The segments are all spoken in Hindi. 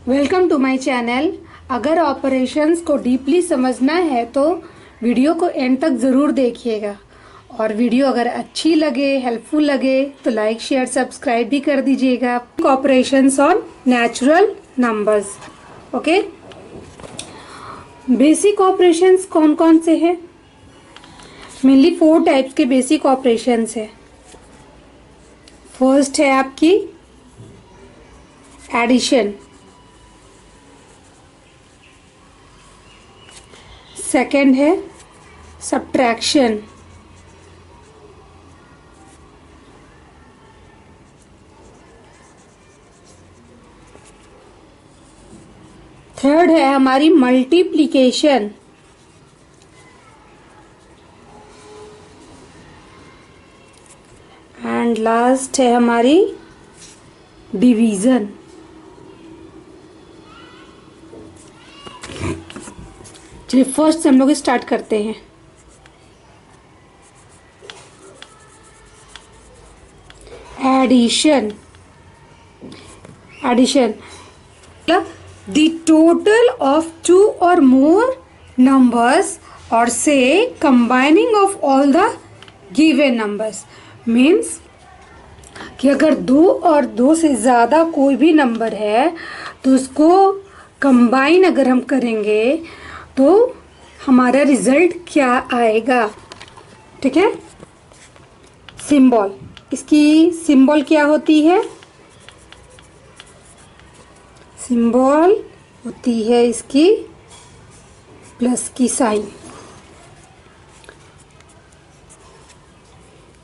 Welcome to my channel. अगर ऑपरेशंस को डीपली समझना है तो वीडियो को एंड तक ज़रूर देखिएगा, और वीडियो अगर अच्छी लगे, हेल्पफुल लगे तो लाइक शेयर सब्सक्राइब भी कर दीजिएगा। Operations on natural numbers. Okay, basic operations कौन कौन से हैं? मेनली 4 टाइप्स के बेसिक ऑपरेशंस है। फर्स्ट है आपकी एडिशन, सेकेंड है सब्ट्रैक्शन, थर्ड है हमारी मल्टीप्लिकेशन, एंड लास्ट है हमारी डिवीजन। चलिए फर्स्ट से हम लोग स्टार्ट करते हैं। एडिशन। एडिशन मतलब the total of 2 or more numbers और से combining of all the given numbers. Means कि अगर 2 और 2 से ज़्यादा कोई भी नंबर है तो उसको कंबाइन अगर हम करेंगे तो हमारा रिजल्ट क्या आएगा। ठीक है, सिंबल, इसकी सिंबल क्या होती है? सिंबल होती है इसकी प्लस की sign.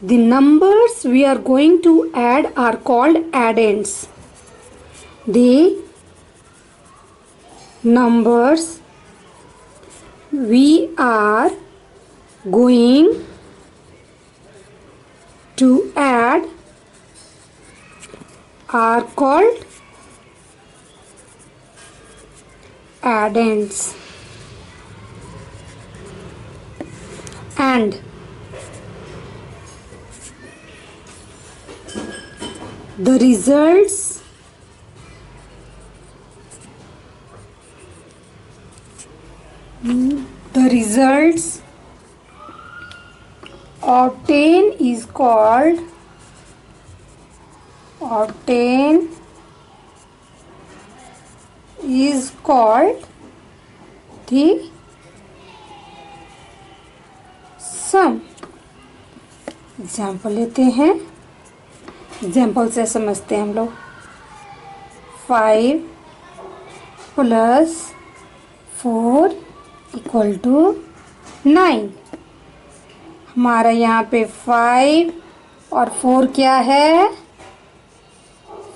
The numbers we are going to add are called addends. The numbers we are going to add are called addends. And the results obtained is called the sum। Example लेते हैं, एग्जाम्पल से समझते हैं हम लोग। 5 + 4 = 9। हमारा यहाँ पे 5 और 4 क्या है?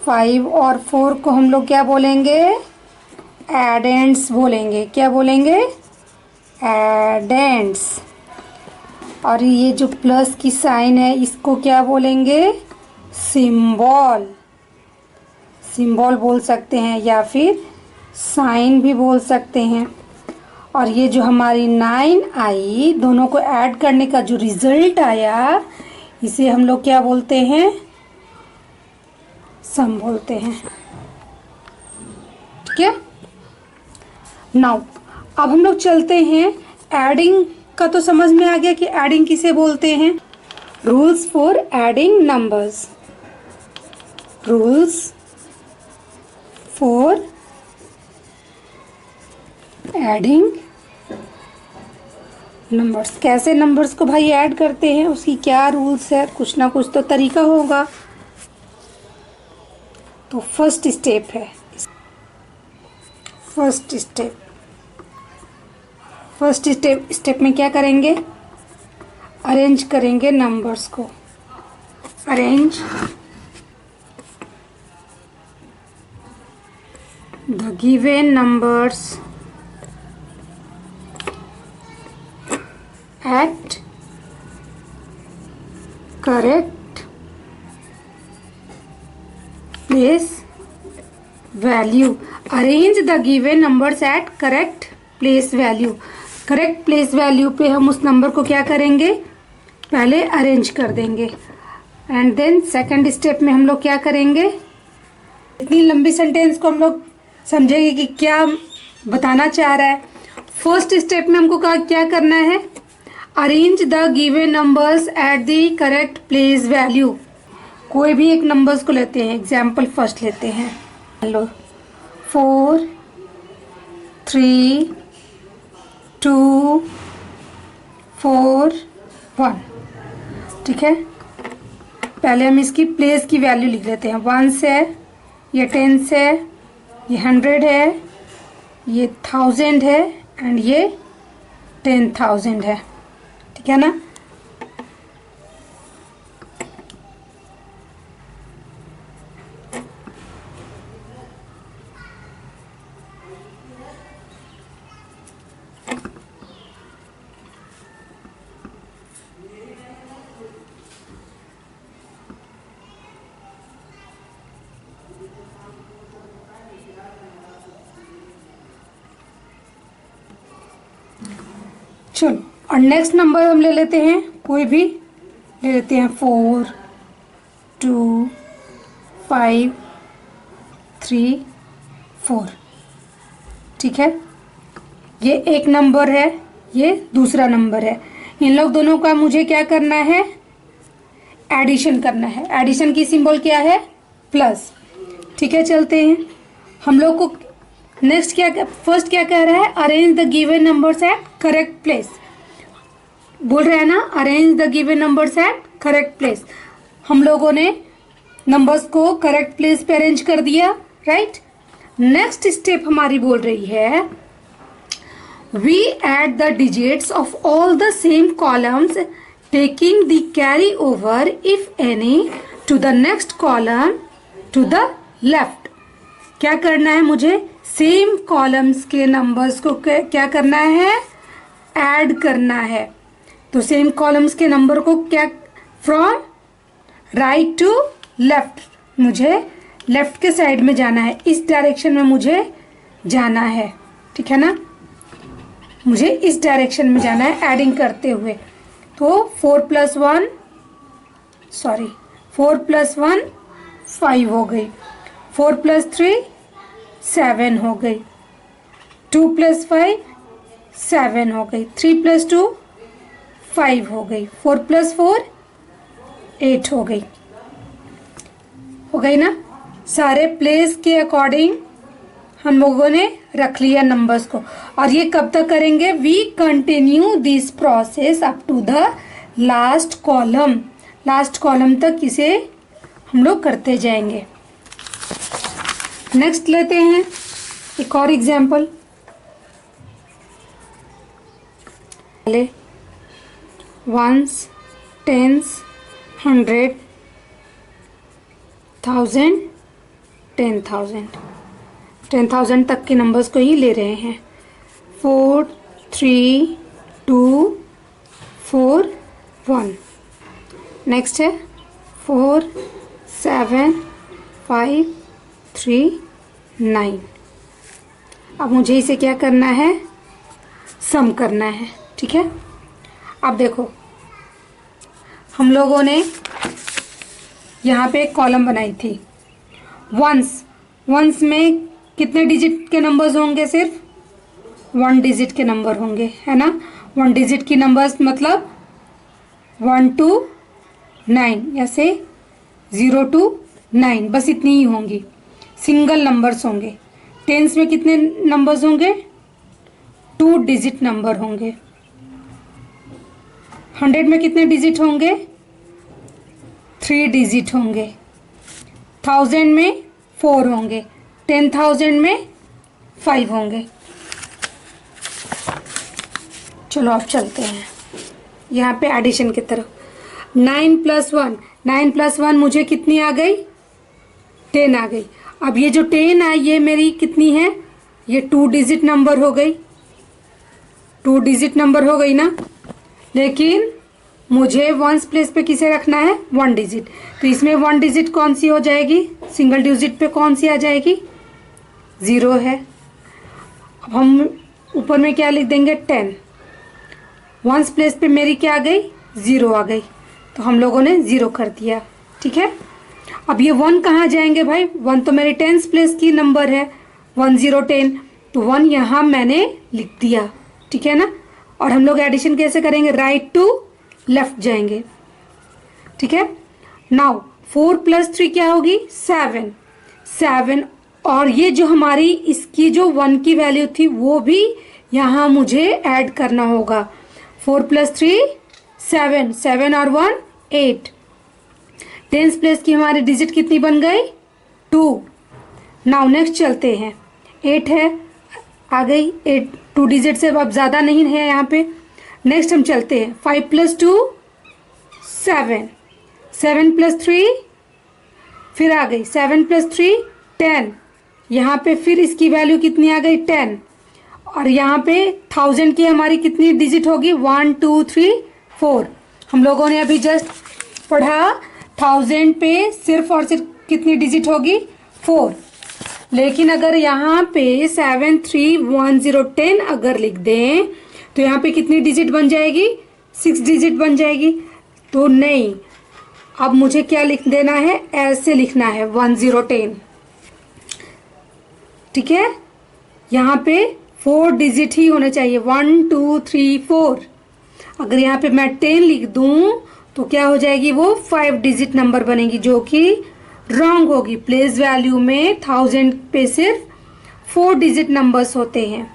5 और 4 को हम लोग क्या बोलेंगे? एडेंड्स बोलेंगे। क्या बोलेंगे? एडेंड्स। और ये जो प्लस की साइन है इसको क्या बोलेंगे? सिंबल। सिंबल बोल सकते हैं या फिर साइन भी बोल सकते हैं। और ये जो हमारी 9 आई, दोनों को ऐड करने का जो रिजल्ट आया, इसे हम लोग क्या बोलते हैं? सम बोलते हैं। ठीक है, नाउ अब हम लोग चलते हैं। एडिंग का तो समझ में आ गया कि एडिंग किसे बोलते हैं। Rules for adding numbers. Rules for adding numbers. कैसे नंबर्स को भाई ऐड करते हैं, उसकी क्या रूल्स है? कुछ ना कुछ तो तरीका होगा। तो फर्स्ट स्टेप है, फर्स्ट स्टेप में क्या करेंगे? अरेंज करेंगे नंबर्स को। Arrange the given numbers at correct place value। arrange the given numbers at correct place value। Correct place value पे हम उस नंबर को क्या करेंगे? पहले अरेंज कर देंगे। एंड देन सेकंड स्टेप में हम लोग क्या करेंगे? इतनी लंबी सेंटेंस को हम लोग समझेंगे कि क्या बताना चाह रहा है। फर्स्ट स्टेप में हमको क्या करना है, arrange the given numbers at the correct place value. कोई भी एक नंबर्स को लेते हैं, एग्जाम्पल फर्स्ट लेते हैं, लो 4 3 2 4 1, ठीक है। पहले हम इसकी प्लेस की वैल्यू लिख लेते हैं। 1 से, ये 10 से, ये 100 है, ये 1000 है एंड ये 10,000 है, ठीक है ना। चलो, और नेक्स्ट नंबर हम ले लेते हैं, कोई भी ले लेते हैं 4 2 5 3 4, ठीक है। ये एक नंबर है, ये दूसरा नंबर है। इन लोग दोनों का मुझे क्या करना है, एडिशन करना है। एडिशन की सिंबल क्या है, प्लस, ठीक है। चलते हैं, हम लोग को नेक्स्ट क्या, फर्स्ट क्या कह रहा है, arrange the given numbers at correct place. बोल रहा है ना, arrange the given numbers at correct place. हम लोगों ने नंबर्स को करेक्ट प्लेस पे अरेंज कर दिया, राइट। नेक्स्ट स्टेप हमारी बोल रही है, we add the digits of all the same columns taking the carry over if any to the next column to the left. क्या करना है मुझे, सेम कॉलम्स के नंबर्स को क्या करना है, ऐड करना है। तो सेम कॉलम्स के नंबर को क्या, फ्रॉम राइट टू लेफ्ट, मुझे लेफ्ट के साइड में जाना है, इस डायरेक्शन में मुझे जाना है, ठीक है ना। मुझे इस डायरेक्शन में जाना है एडिंग करते हुए। तो 4 + 1 5 हो गई, 4 + 3 7 हो गई, 2 + 5 7 हो गई, 3 + 2 5 हो गई, 4 + 4 8 हो गई ना। सारे प्लेस के अकॉर्डिंग हम लोगों ने रख लिया नंबर्स को। और ये कब तक करेंगे, we continue this process up to the last column. Last column तक इसे हम लोग करते जाएंगे। नेक्स्ट लेते हैं एक और एग्जाम्पल। पहले 1s 10s 100 1000 10,000 तक के नंबर्स को ही ले रहे हैं। 4 3 2 4 1। नेक्स्ट है 4 7 5 3 9। अब मुझे इसे क्या करना है, सम करना है, ठीक है। अब देखो, हम लोगों ने यहाँ पे एक कॉलम बनाई थी। वंस में कितने डिजिट के नंबर्स होंगे, सिर्फ 1 डिजिट के नंबर होंगे, है ना। 1 डिजिट की नंबर्स मतलब 1 to 9, ऐसे 0 to 9, बस इतनी ही होंगी, सिंगल नंबर्स होंगे। टेंस में कितने नंबर्स होंगे, 2 डिजिट नंबर होंगे। 100 में कितने डिजिट होंगे, 3 डिजिट होंगे। 1000 में 4 होंगे। 10,000 में 5 होंगे। चलो अब चलते हैं यहाँ पे एडिशन की तरफ। 9 + 1 मुझे कितनी आ गई, 10 आ गई। अब ये जो 10 आई ये मेरी कितनी है, ये 2 डिजिट नंबर हो गई, 2 डिजिट नंबर हो गई ना। लेकिन मुझे वंस प्लेस पे किसे रखना है, 1 डिजिट। तो इसमें 1 डिजिट कौन सी हो जाएगी, सिंगल डिजिट पे कौन सी आ जाएगी, 0 है। अब हम ऊपर में क्या लिख देंगे, 10। वंस प्लेस पे मेरी क्या आ गई, 0 आ गई, तो हम लोगों ने 0 कर दिया, ठीक है। अब ये 1 कहाँ जाएंगे भाई, 1 तो मेरी टेंस प्लेस की नंबर है, 1010, तो 1 यहाँ मैंने लिख दिया, ठीक है ना। और हम लोग एडिशन कैसे करेंगे, राइट टू लेफ्ट जाएंगे, ठीक है। नाउ 4 + 3 क्या होगी, 7, 7। और ये जो हमारी इसकी जो 1 की वैल्यू थी वो भी यहाँ मुझे ऐड करना होगा। 4 + 3 7, 7 और 1 8। टेंस प्लेस की हमारी डिजिट कितनी बन गई, 2। नाउ नेक्स्ट चलते हैं, 8 है, आ गई 8, 2 डिजिट से अब ज़्यादा नहीं है यहाँ पे। नेक्स्ट हम चलते हैं, 5 + 2 7, 7 + 3 फिर आ गई 7 + 3 10। यहाँ पे फिर इसकी वैल्यू कितनी आ गई, 10। और यहाँ पे 1000 की हमारी कितनी डिजिट होगी, 1 2 3 4। हम लोगों ने अभी जस्ट पढ़ा 1000 पे सिर्फ और सिर्फ कितनी डिजिट होगी, 4। लेकिन अगर यहाँ पे 7 3 1 0 10 अगर लिख दें तो यहाँ पे कितनी डिजिट बन जाएगी, 6 डिजिट बन जाएगी। तो नहीं, अब मुझे क्या लिख देना है, ऐसे लिखना है 1 0 10, ठीक है। यहाँ पे 4 डिजिट ही होने चाहिए, 1 2 3 4। अगर यहाँ पे मैं 10 लिख दूं तो क्या हो जाएगी, वो 5 डिजिट नंबर बनेगी, जो कि रॉन्ग होगी। प्लेस वैल्यू में 1000 पे सिर्फ 4 डिजिट नंबर्स होते हैं।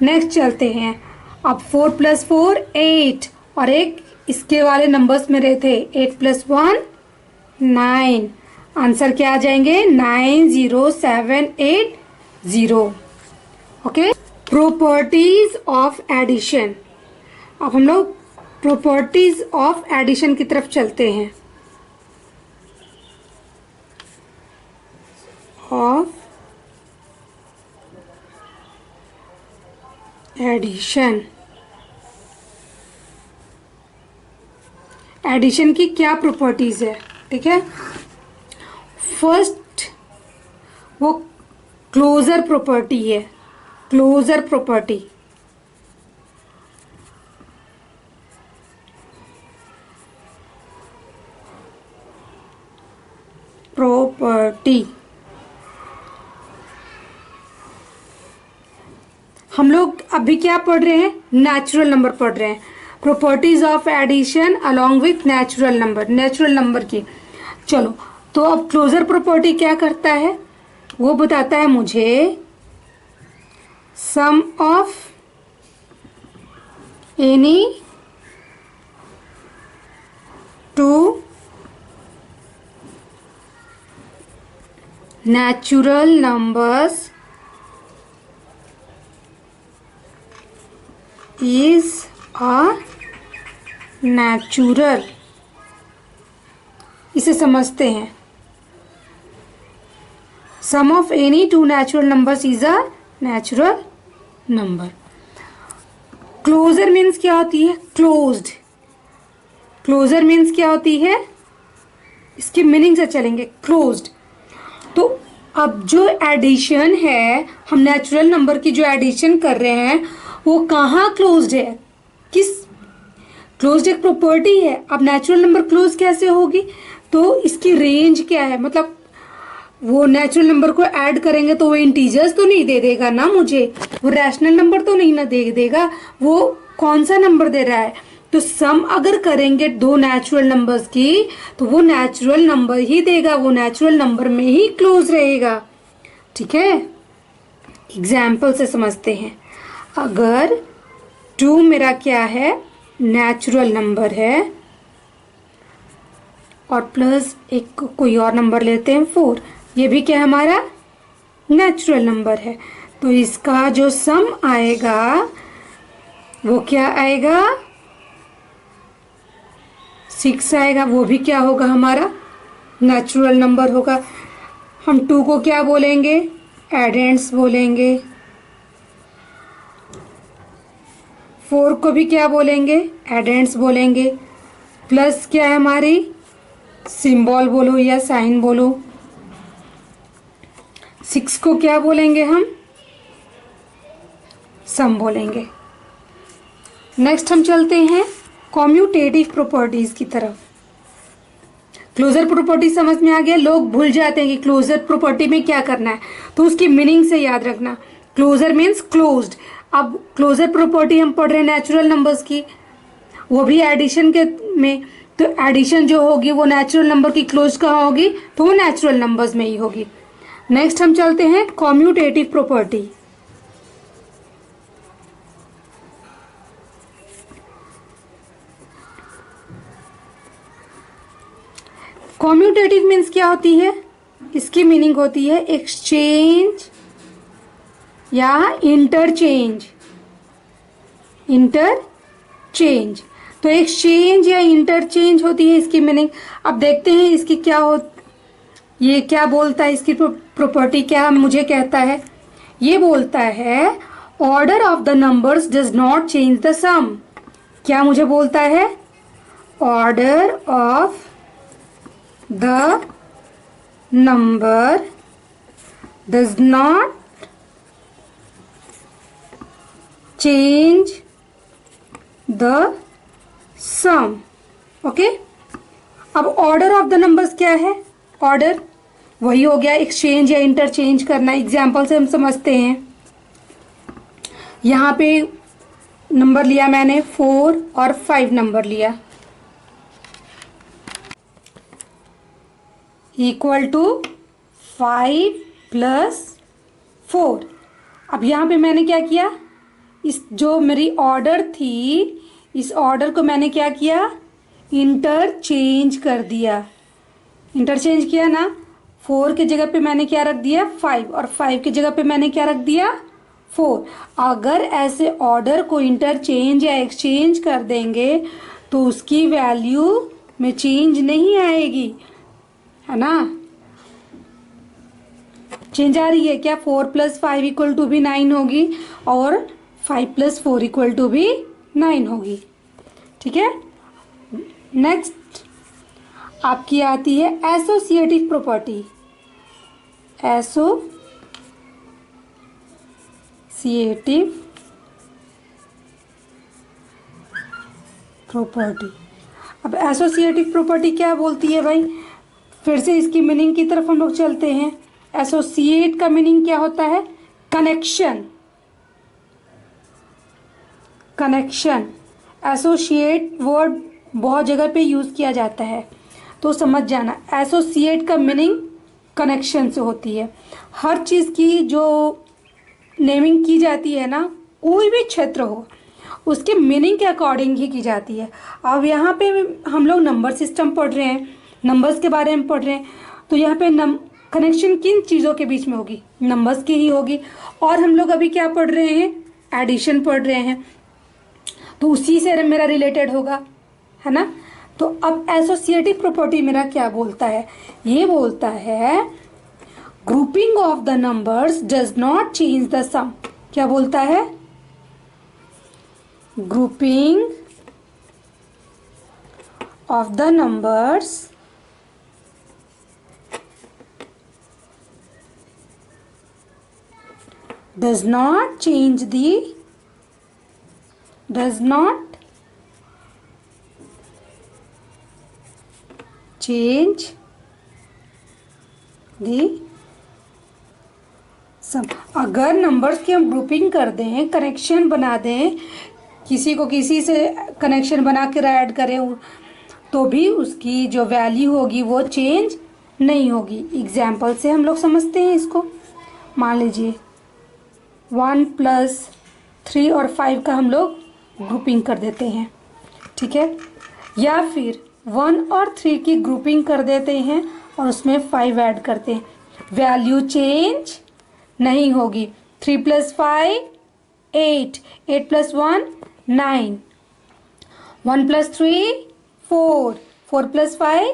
नेक्स्ट चलते हैं, अब 4 + 4 8 और एक इसके वाले नंबर्स में रहे थे, 8 + 1 9। आंसर क्या आ जाएंगे, 90780। Okay, properties of addition. अब हम लोग प्रॉपर्टीज ऑफ एडिशन की तरफ चलते हैं। ऑफ एडिशन, एडिशन की क्या प्रॉपर्टीज है, ठीक है। फर्स्ट वो क्लोजर प्रॉपर्टी है, क्लोजर प्रॉपर्टी। प्रॉपर्टी हम लोग अभी क्या पढ़ रहे हैं, नेचुरल नंबर पढ़ रहे हैं। Properties of addition along with natural number, natural number की। चलो, तो अब क्लोजर प्रॉपर्टी क्या करता है, वो बताता है मुझे sum of any two natural numbers is a natural। इसे समझते हैं, sum of any two natural numbers is a natural number। Closure means क्या होती है, क्लोज्ड। क्लोजर मीन्स क्या होती है, इसके मीनिंग से चलेंगे, क्लोज्ड। तो अब जो एडिशन है, हम नेचुरल नंबर की जो एडिशन कर रहे हैं वो कहाँ क्लोज्ड है, किस, क्लोज्ड एक प्रॉपर्टी है। अब नेचुरल नंबर क्लोज कैसे होगी, तो इसकी रेंज क्या है, मतलब वो नेचुरल नंबर को ऐड करेंगे तो वो इंटीजर्स तो नहीं दे देगा ना मुझे, वो रैशनल नंबर तो नहीं ना दे देगा, वो कौन सा नंबर दे रहा है। तो सम अगर करेंगे दो नेचुरल नंबर्स की तो वो नेचुरल नंबर ही देगा, वो नेचुरल नंबर में ही क्लोज रहेगा, ठीक है। एग्जाम्पल से समझते हैं, अगर 2 मेरा क्या है, नेचुरल नंबर है, और प्लस एक कोई और नंबर लेते हैं 4, ये भी क्या हमारा नेचुरल नंबर है। तो इसका जो सम आएगा वो क्या आएगा, 6 आएगा, वो भी क्या होगा, हमारा नेचुरल नंबर होगा। हम 2 को क्या बोलेंगे, एडेंट्स बोलेंगे। 4 को भी क्या बोलेंगे, एडेंट्स बोलेंगे। प्लस क्या है हमारी, सिंबल बोलो या साइन बोलो। 6 को क्या बोलेंगे हम, सम बोलेंगे। नेक्स्ट हम चलते हैं कॉम्यूटेटिव प्रॉपर्टीज की तरफ। क्लोजर प्रॉपर्टी समझ में आ गया। लोग भूल जाते हैं कि क्लोजर प्रॉपर्टी में क्या करना है, तो उसकी मीनिंग से याद रखना। Closure means closed. अब क्लोजर प्रॉपर्टी हम पढ़ रहे हैं नेचुरल नंबर्स की, वो भी एडिशन के में, तो एडिशन जो होगी वो नेचुरल नंबर की क्लोज कहाँ होगी, तो वो नेचुरल नंबर्स में ही होगी। नेक्स्ट हम चलते हैं कॉम्यूटेटिव प्रॉपर्टी। कॉम्यूटेटिव मीन्स क्या होती है, इसकी मीनिंग होती है एक्सचेंज या इंटरचेंज। इंटरचेंज, तो एक्सचेंज या इंटरचेंज होती है इसकी मीनिंग। अब देखते हैं इसकी क्या हो, ये क्या बोलता है, इसकी प्रॉपर्टी क्या मुझे कहता है। ये बोलता है order of the numbers does not change the sum. क्या मुझे बोलता है, order of the number does not change the sum. Okay, अब ऑर्डर ऑफ द नंबर्स क्या है, ऑर्डर वही हो गया एक्सचेंज या इंटरचेंज करना। एग्जाम्पल से हम समझते हैं, यहाँ पे नंबर लिया मैंने 4 और 5 नंबर लिया, इक्वल टू 5 + 4। अब यहाँ पे मैंने क्या किया, इस जो मेरी ऑर्डर थी, इस ऑर्डर को मैंने क्या किया, इंटरचेंज कर दिया। इंटरचेंज किया ना, 4 की जगह पे मैंने क्या रख दिया, 5, और 5 की जगह पे मैंने क्या रख दिया, 4। अगर ऐसे ऑर्डर को इंटरचेंज या एक्सचेंज कर देंगे तो उसकी वैल्यू में चेंज नहीं आएगी, है ना। चेंज आ रही है क्या, 4 + 5 = भी 9 होगी, और 5 + 4 = भी 9 होगी। ठीक है, नेक्स्ट आपकी आती है एसोसिएटिव प्रॉपर्टी। Associative property. अब एसोसिएटिव प्रॉपर्टी क्या बोलती है भाई, फिर से इसकी मीनिंग की तरफ हम लोग चलते हैं। एसोसिएट का मीनिंग क्या होता है, कनेक्शन। कनेक्शन, एसोसिएट वर्ड बहुत जगह पे यूज़ किया जाता है, तो समझ जाना। एसोसिएट का मीनिंग कनेक्शन से होती है। हर चीज़ की जो नेमिंग की जाती है ना, कोई भी क्षेत्र हो, उसके मीनिंग के अकॉर्डिंग ही की जाती है। अब यहाँ पे हम लोग नंबर सिस्टम पढ़ रहे हैं, नंबर्स के बारे में पढ़ रहे हैं, तो यहाँ पे कनेक्शन किन चीज़ों के बीच में होगी, नंबर्स की ही होगी। और हम लोग अभी क्या पढ़ रहे हैं, एडिशन पढ़ रहे हैं, तो उसी से मेरा रिलेटेड होगा, है ना। तो अब एसोसिएटिव प्रॉपर्टी मेरा क्या बोलता है, ये बोलता है grouping of the numbers does not change the sum. क्या बोलता है, ग्रुपिंग ऑफ द नंबर्स does not change the does not change the sum. अगर नंबर्स की हम ग्रुपिंग कर दें, कनेक्शन बना दें, किसी को किसी से कनेक्शन बना कर ऐड करें, तो भी उसकी जो वैल्यू होगी वो चेंज नहीं होगी। एग्जाम्पल से हम लोग समझते हैं इसको। मान लीजिए 1 + 3 और 5 का हम लोग ग्रुपिंग कर देते हैं, ठीक है। या फिर 1 और 3 की ग्रुपिंग कर देते हैं और उसमें 5 ऐड करते हैं, वैल्यू चेंज नहीं होगी। 3 + 5 8, 8 + 1 9, 1 + 3 4, 4 + 5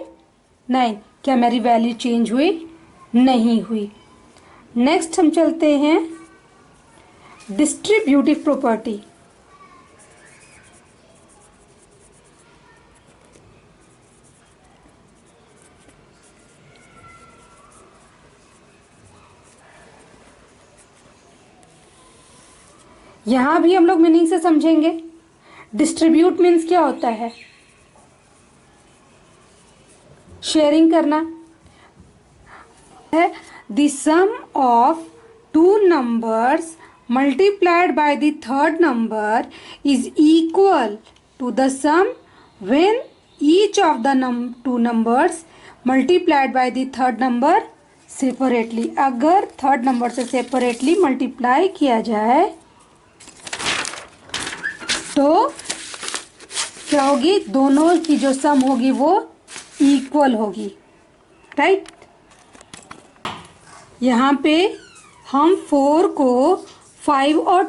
9। क्या मेरी वैल्यू चेंज हुई, नहीं हुई। नेक्स्ट हम चलते हैं डिस्ट्रीब्यूटिव प्रॉपर्टी। यहां भी हम लोग मीनिंग से समझेंगे। डिस्ट्रीब्यूट मीन्स क्या होता है, शेयरिंग करना है। The sum of two numbers multiplied by the third number is equal to the sum when each of the two numbers multiplied by the third number separately. अगर थर्ड नंबर से सेपरेटली मल्टीप्लाई किया जाए तो क्या होगी, दोनों की जो सम होगी वो इक्वल होगी, राइट। यहाँ पे हम 4 को 5 और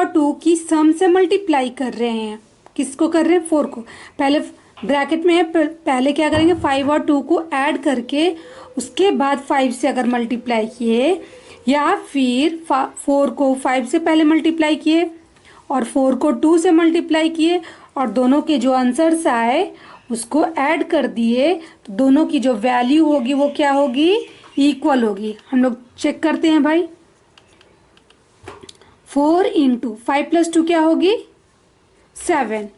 2 की सम से मल्टीप्लाई कर रहे हैं। किसको कर रहे हैं, 4 को। पहले ब्रैकेट में है, पहले क्या करेंगे, 5 और 2 को ऐड करके उसके बाद 5 से अगर मल्टीप्लाई किए, या फिर 4 को 5 से पहले मल्टीप्लाई किए और 4 को 2 से मल्टीप्लाई किए और दोनों के जो आंसर्स आए उसको ऐड कर दिए, तो दोनों की जो वैल्यू होगी वो क्या होगी, इक्वल होगी। हम लोग चेक करते हैं भाई। 4 इंटू 5 प्लस 2 क्या होगी, 7।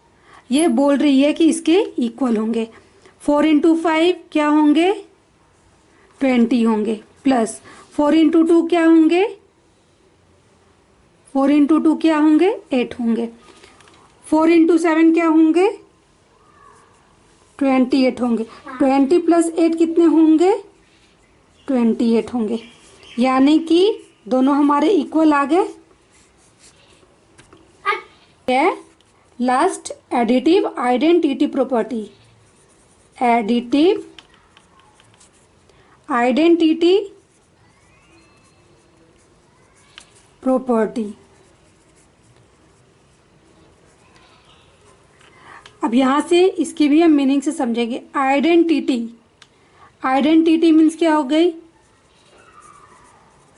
ये बोल रही है कि इसके इक्वल होंगे। 4 इंटू 5 क्या होंगे, 20 होंगे, प्लस 4 इंटू 2 क्या होंगे, 4 इंटू 2 क्या होंगे, 8 होंगे। 4 इंटू 7 क्या होंगे, 28 होंगे। 20 प्लस 8 कितने होंगे, 28 होंगे। यानी कि दोनों हमारे इक्वल आ गए। Last, additive identity property. Additive identity property. अब यहां से इसकी भी हम मीनिंग से समझेंगे। आइडेंटिटी, आइडेंटिटी मीन्स क्या हो गई,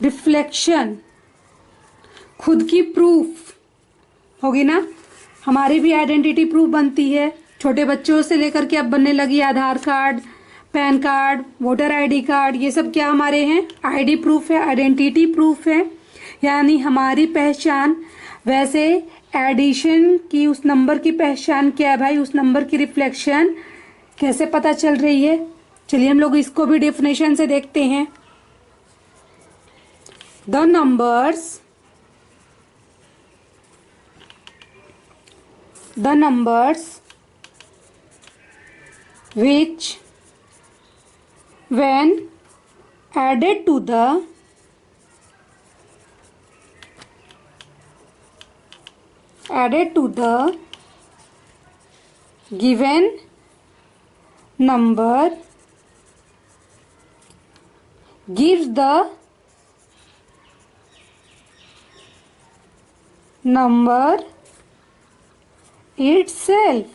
रिफ्लेक्शन, खुद की प्रूफ होगी ना। हमारी भी आइडेंटिटी प्रूफ बनती है, छोटे बच्चों से लेकर के अब बनने लगी Aadhaar card, PAN card, voter ID card, ये सब क्या हमारे हैं, आईडी प्रूफ है, आइडेंटिटी प्रूफ है, यानी हमारी पहचान। वैसे एडिशन की उस नंबर की पहचान क्या है भाई, उस नंबर की रिफ्लेक्शन कैसे पता चल रही है। चलिए हम लोग इसको भी डेफिनेशन से देखते हैं। The numbers which when added to the given number gives the number itself।